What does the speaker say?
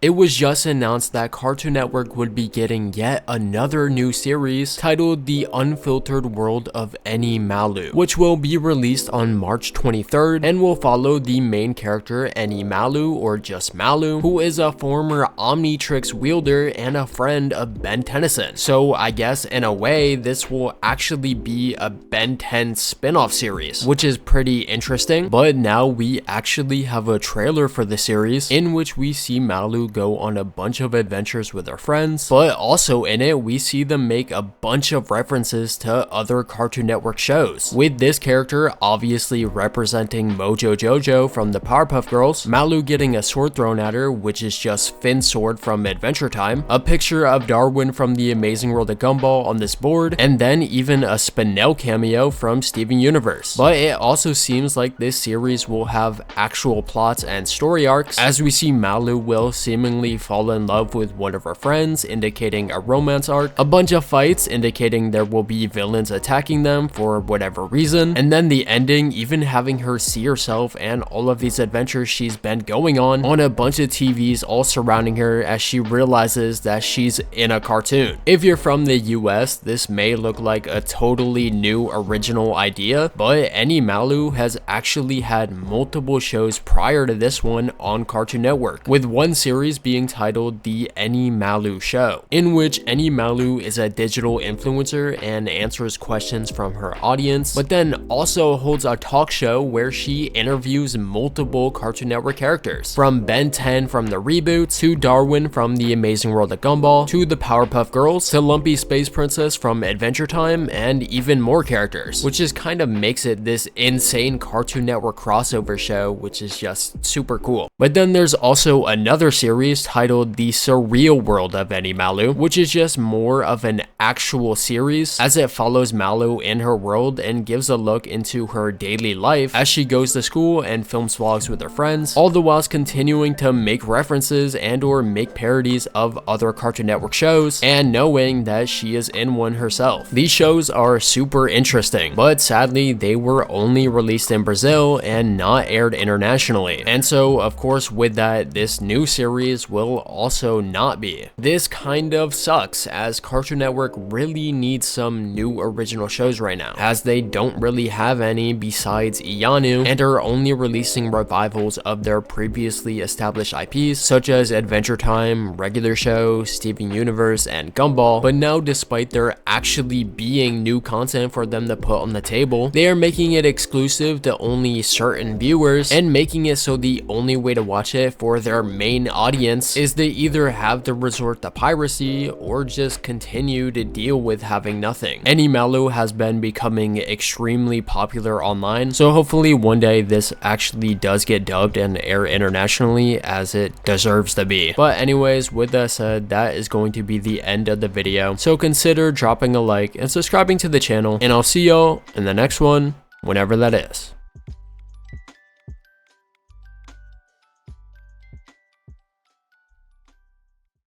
It was just announced that Cartoon Network would be getting yet another new series titled The Unfiltered World of Any Malu, which will be released on March 23rd and will follow the main character Any Malu, or just Malu, who is a former Omnitrix wielder and a friend of Ben Tennyson. So I guess in a way this will actually be a Ben 10 spin-off series, which is pretty interesting. But now we actually have a trailer for the series in which we see Malu go on a bunch of adventures with her friends, but also in it we see them make a bunch of references to other Cartoon Network shows, with this character obviously representing Mojo Jojo from the Powerpuff Girls, Malu getting a sword thrown at her, which is just Finn's sword from Adventure Time, a picture of Darwin from The Amazing World of Gumball on this board, and then even a Spinel cameo from Steven Universe. But it also seems like this series will have actual plots and story arcs, as we see Malu will seemingly fall in love with one of her friends, indicating a romance arc, a bunch of fights indicating there will be villains attacking them for whatever reason, and then the ending even having her see herself and all of these adventures she's been going on a bunch of TVs all surrounding her as she realizes that she's in a cartoon. If you're from the US, this may look like a totally new original idea, but Any Malu has actually had multiple shows prior to this one on Cartoon Network, with one series being titled The Any Malu Show, in which Any Malu is a digital influencer and answers questions from her audience, but then also holds a talk show where she interviews multiple Cartoon Network characters, from Ben 10 from the reboots, to Darwin from The Amazing World of Gumball, to the Powerpuff Girls, to Lumpy Space Princess from Adventure Time, and even more characters, which just kind of makes it this insane Cartoon Network crossover show, which is just super cool. But then there's also another series titled The Surreal World of Any Malu, which is just more of an actual series, as it follows Malu in her world and gives a look into her daily life as she goes to school and films vlogs with her friends, all the whilst continuing to make references and or make parodies of other Cartoon Network shows, and knowing that she is in one herself. These shows are super interesting, but sadly they were only released in Brazil and not aired internationally, and so of course with that, this new series will also not be. This kind of sucks, as Cartoon Network really needs some new original shows right now, as they don't really have any besides Iyanu, and are only releasing revivals of their previously established IPs such as Adventure Time, Regular Show, Steven Universe, and Gumball. But now, despite there actually being new content for them to put on the table, they are making it exclusive to only certain viewers, and making it so the only way to watch it for their main audience is they either have to resort to piracy or just continue to deal with having nothing. Any Malu has been becoming extremely popular online, so hopefully one day this actually does get dubbed and air internationally, as it deserves to be. But anyways, with that said, that is going to be the end of the video, so consider dropping a like and subscribing to the channel, and I'll see y'all in the next one, whenever that is.